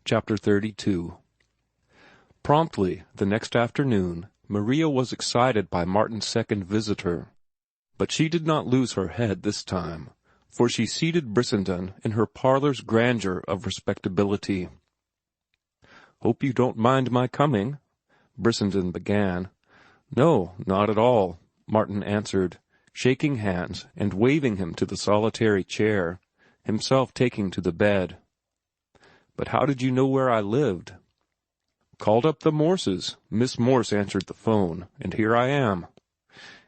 Chapter 32. Promptly the next afternoon, Maria was excited by Martin's second visitor. But she did not lose her head this time, for she seated Brissenden in her parlor's grandeur of respectability. "Hope you don't mind my coming," Brissenden began. "No, not at all," Martin answered, shaking hands and waving him to the solitary chair, himself taking to the bed. "But how did you know where I lived?" "Called up the Morses. Miss Morse answered the phone, and here I am."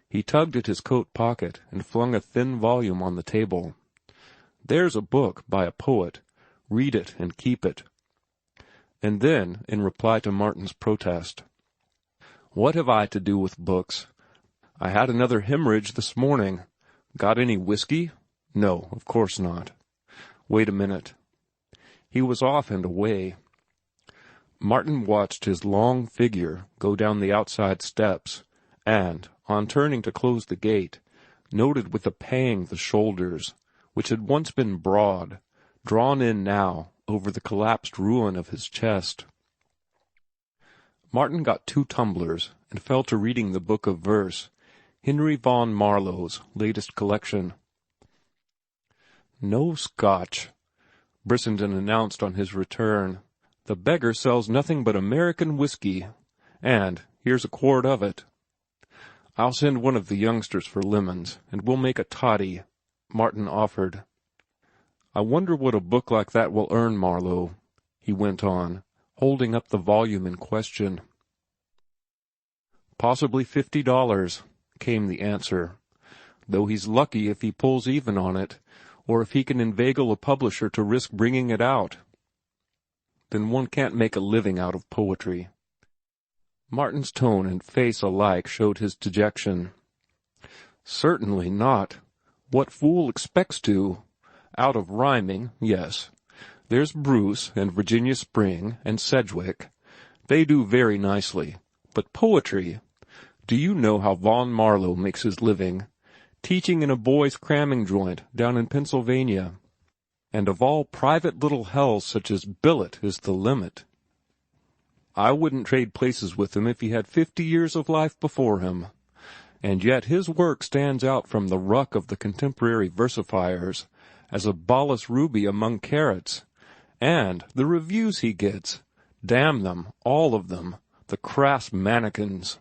He tugged at his coat pocket and flung a thin volume on the table. "There's a book by a poet. Read it and keep it." And then, in reply to Martin's protest, "What have I to do with books? I had another hemorrhage this morning. Got any whiskey? No, of course not. Wait a minute." He was off and away. Martin watched his long figure go down the outside steps, and, on turning to close the gate, noted with a pang the shoulders, which had once been broad, drawn in now over the collapsed ruin of his chest. Martin got 2 tumblers and fell to reading the book of verse, Henry Vaughan Marlowe's latest collection. "No Scotch," Brissenden announced on his return. "The beggar sells nothing but American whiskey, and here's a quart of it." "I'll send one of the youngsters for lemons, and we'll make a toddy," Martin offered. "I wonder what a book like that will earn Marlowe," he went on, holding up the volume in question. "Possibly $50, came the answer, "though he's lucky if he pulls even on it, or if he can inveigle a publisher to risk bringing it out. Then one can't make a living out of poetry." Martin's tone and face alike showed his dejection. "Certainly not. What fool expects to? Out of rhyming, yes. There's Bruce and Virginia Spring and Sedgwick. They do very nicely. But poetry! Do you know how Vaughan Marlowe makes his living? Teaching in a boys' cramming joint down in Pennsylvania. And of all private little hells such as billet is the limit. I wouldn't trade places with him if he had 50 years of life before him. And yet his work stands out from the ruck of the contemporary versifiers as a Balas ruby among carrots. And the reviews he gets, damn them, all of them, the crass mannequins.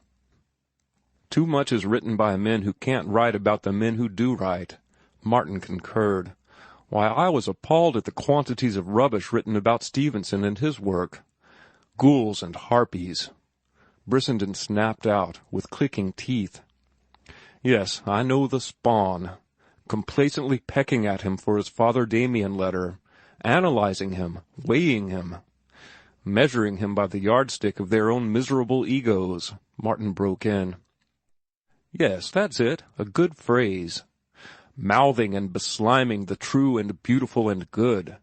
Too much is written by men who can't write about the men who do write," Martin concurred. "Why, I was appalled at the quantities of rubbish written about Stevenson and his work. Ghouls and harpies," Brissenden snapped out, with clicking teeth. "Yes, I know the spawn. Complacently pecking at him for his Father Damien letter, analyzing him, weighing him, measuring him by the yardstick of their own miserable egos," Martin broke in. "Yes, that's it, a good phrase. Mouthing and besliming the true and beautiful and good,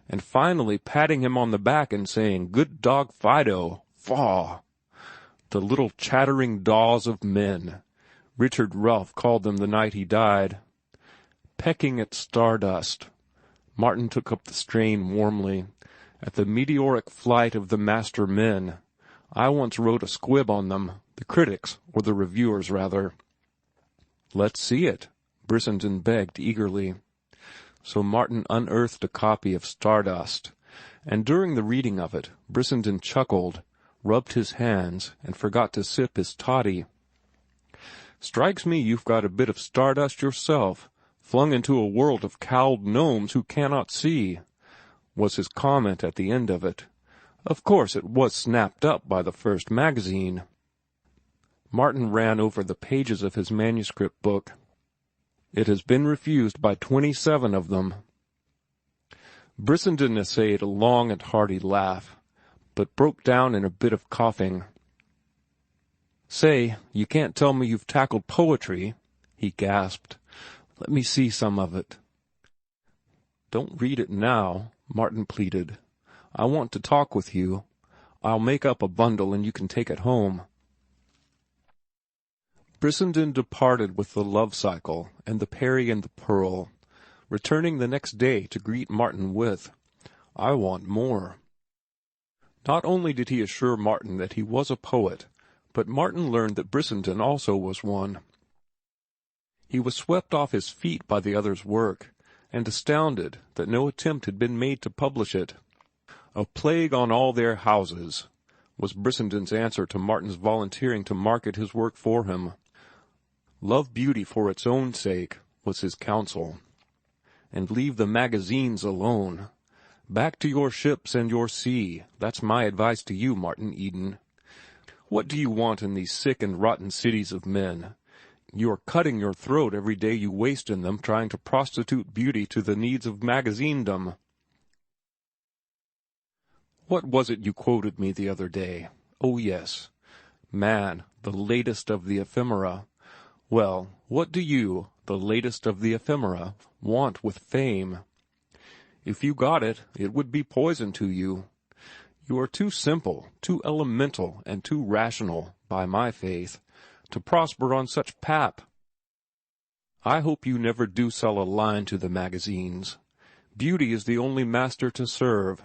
and finally patting him on the back and saying, 'Good dog Fido, faugh!' The little chattering daws of men. Richard Ralph called them the night he died. Pecking at stardust." Martin took up the strain warmly. "At the meteoric flight of the master men. I once wrote a squib on them, the critics, or the reviewers, rather." "Let's see it," Brissenden begged eagerly. So Martin unearthed a copy of Stardust, and during the reading of it, Brissenden chuckled, rubbed his hands, and forgot to sip his toddy. "Strikes me you've got a bit of stardust yourself, flung into a world of cowled gnomes who cannot see," was his comment at the end of it. "Of course it was snapped up by the first magazine." Martin ran over the pages of his manuscript book. "It has been refused by 27 of them." Brissenden essayed a long and hearty laugh, but broke down in a bit of coughing. "Say, you can't tell me you've tackled poetry," he gasped. "Let me see some of it." "Don't read it now," Martin pleaded. "I want to talk with you. I'll make up a bundle and you can take it home." Brissenden departed with the Love Cycle and the Peri and the Pearl, returning the next day to greet Martin with, I want more." Not only did he assure Martin that he was a poet, but Martin learned that Brissenden also was one. He was swept off his feet by the other's work, and astounded that no attempt had been made to publish it. "A plague on all their houses," was Brissenden's answer to Martin's volunteering to market his work for him. "Love beauty for its own sake," was his counsel, "and leave the magazines alone. Back to your ships and your sea, that's my advice to you, Martin Eden. What do you want in these sick and rotten cities of men? You are cutting your throat every day you waste in them trying to prostitute beauty to the needs of magazinedom. What was it you quoted me the other day? Oh, yes. Man, the latest of the ephemera. Well, what do you, the latest of the ephemera, want with fame? If you got it, it would be poison to you. You are too simple, too elemental, and too rational, by my faith, to prosper on such pap. I hope you never do sell a line to the magazines. Beauty is the only master to serve.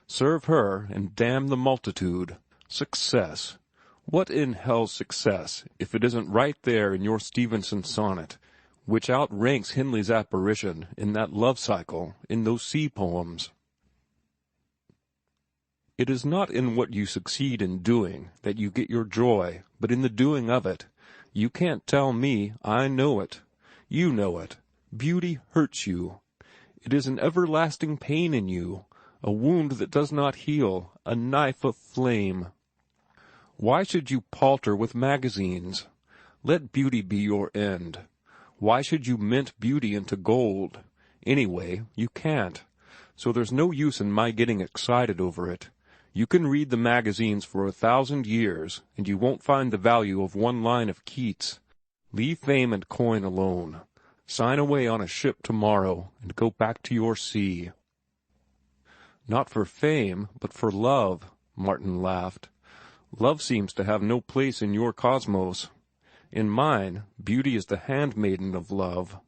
Serve her, and damn the multitude. Success. What in hell's success, if it isn't right there in your Stevenson sonnet, which outranks Henley's apparition, in that love cycle, in those sea poems? It is not in what you succeed in doing that you get your joy, but in the doing of it. You can't tell me, I know it. You know it. Beauty hurts you. It is an everlasting pain in you, a wound that does not heal, a knife of flame. Why should you palter with magazines? Let beauty be your end. Why should you mint beauty into gold? Anyway, you can't. So there's no use in my getting excited over it. You can read the magazines for 1,000 years, and you won't find the value of one line of Keats. Leave fame and coin alone. Sign away on a ship tomorrow, and go back to your sea. Not for fame, but for love, Martin laughed. Love seems to have no place in your cosmos. In mine, beauty is the handmaiden of love.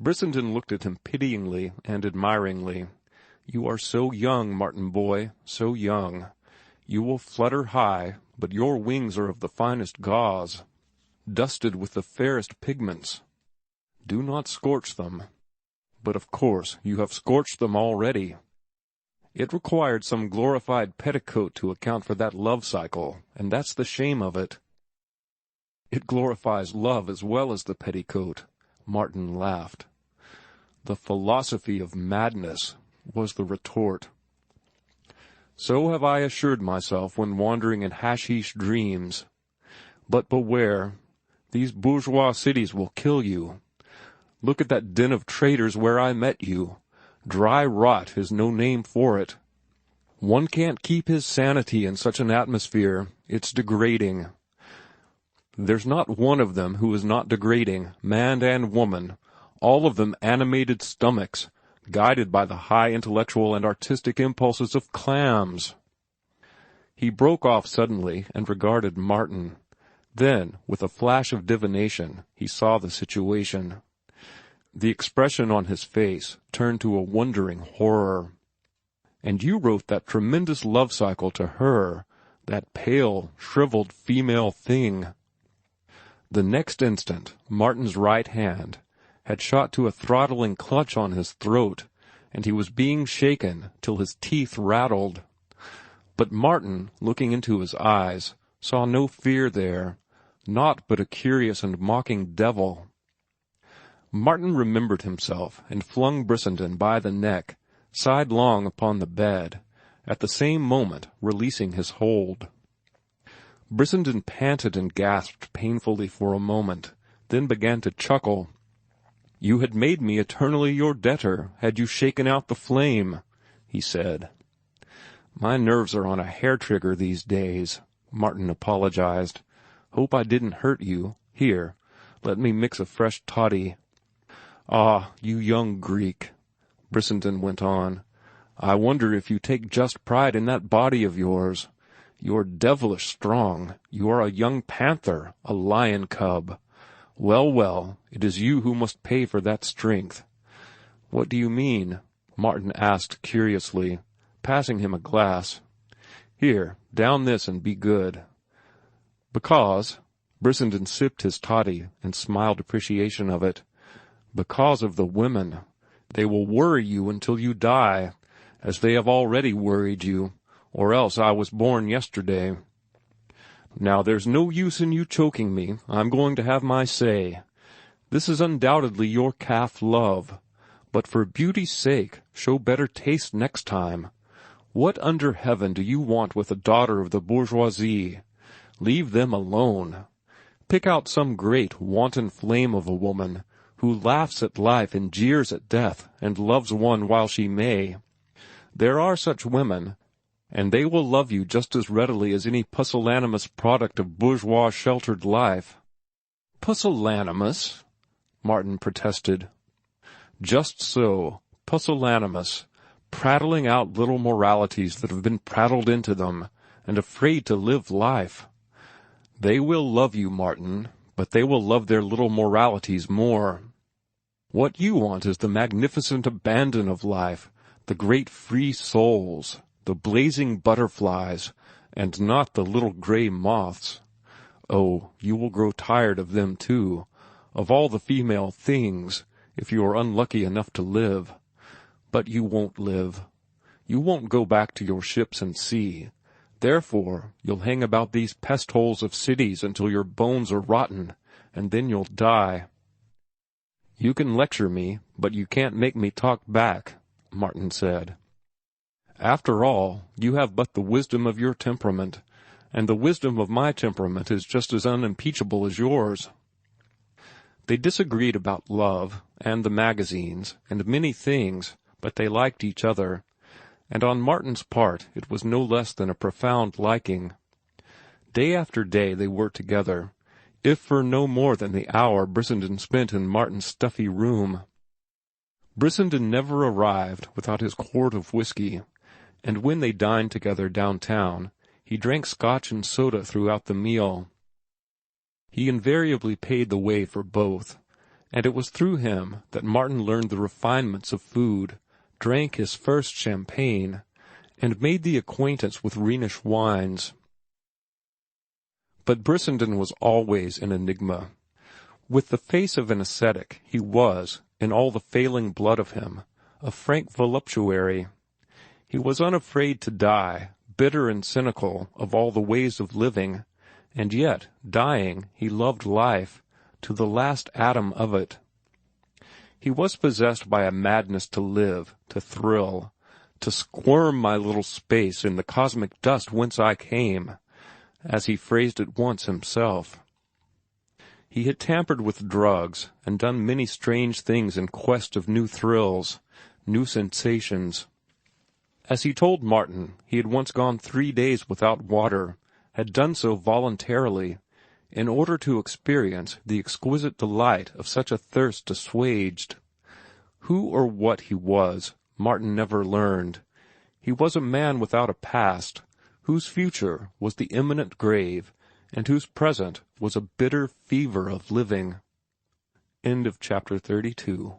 Brissenden looked at him pityingly and admiringly. You are so young, Martin boy, so young. You will flutter high, but your wings are of the finest gauze, dusted with the fairest pigments. Do not scorch them. But of course you have scorched them already. It required some glorified petticoat to account for that love cycle, and that's the shame of it. It glorifies love as well as the petticoat, Martin laughed. The philosophy of madness, was the retort. So have I assured myself when wandering in hashish dreams. But beware, these bourgeois cities will kill you. Look at that den of traitors where I met you. Dry rot is no name for it. One can't keep his sanity in such an atmosphere. It's degrading. There's not one of them who is not degrading, man and woman, all of them animated stomachs, guided by the high intellectual and artistic impulses of clams. He broke off suddenly and regarded Martin. Then, with a flash of divination, he saw the situation. The expression on his face turned to a wondering horror. And you wrote that tremendous love cycle to her, that pale, shriveled female thing. The next instant, Martin's right hand had shot to a throttling clutch on his throat, and he was being shaken till his teeth rattled. But Martin, looking into his eyes, saw no fear there, naught but a curious and mocking devil. Martin remembered himself, and flung Brissenden by the neck, sidelong upon the bed, at the same moment releasing his hold. Brissenden panted and gasped painfully for a moment, then began to chuckle. You had made me eternally your debtor, had you shaken out the flame, he said. My nerves are on a hair-trigger these days, Martin apologized. Hope I didn't hurt you. Here, let me mix a fresh toddy. Ah, you young Greek, Brissenden went on. I wonder if you take just pride in that body of yours. You're devilish strong. You are a young panther, a lion cub. Well, well, it is you who must pay for that strength. What do you mean? Martin asked curiously, passing him a glass. "Here, down this and be good." "Because," Brissenden sipped his toddy and smiled appreciation of it, "because of the women. They will worry you until you die, as they have already worried you, or else I was born yesterday. Now there's no use in you choking me. I'm going to have my say. This is undoubtedly your calf love, but for beauty's sake show better taste next time. What under heaven do you want with a daughter of the bourgeoisie? Leave them alone. Pick out some great wanton flame of a woman, who laughs at life and jeers at death, and loves one while she may. There are such women, and they will love you just as readily as any pusillanimous product of bourgeois sheltered life." "Pusillanimous?" Martin protested. "Just so, pusillanimous, prattling out little moralities that have been prattled into them, and afraid to live life. They will love you, Martin, but they will love their little moralities more. What you want is the magnificent abandon of life, the great free souls, the blazing butterflies, and not the little gray moths. Oh, you will grow tired of them too, of all the female things, if you are unlucky enough to live. But you won't live. You won't go back to your ships and sea. Therefore, you'll hang about these pest holes of cities until your bones are rotten, and then you'll die." "You can lecture me, but you can't make me talk back," Martin said. "After all, you have but the wisdom of your temperament, and the wisdom of my temperament is just as unimpeachable as yours." They disagreed about love, and the magazines, and many things, but they liked each other, and on Martin's part it was no less than a profound liking. Day after day they were together, if for no more than the hour Brissenden spent in Martin's stuffy room. Brissenden never arrived without his quart of whiskey, and when they dined together downtown, he drank Scotch and soda throughout the meal. He invariably paid the way for both, and it was through him that Martin learned the refinements of food, drank his first champagne, and made the acquaintance with Rhenish wines. But Brissenden was always an enigma. With the face of an ascetic, he was, in all the failing blood of him, a frank voluptuary. He was unafraid to die, bitter and cynical of all the ways of living, and yet, dying, he loved life, to the last atom of it. He was possessed by a madness to live, to thrill, to squirm my little space in the cosmic dust whence I came, as he phrased it once himself. He had tampered with drugs and done many strange things in quest of new thrills, new sensations. As he told Martin, he had once gone 3 days without water, had done so voluntarily, in order to experience the exquisite delight of such a thirst assuaged. Who or what he was, Martin never learned. He was a man without a past, whose future was the imminent grave, and whose present was a bitter fever of living. End of chapter 32.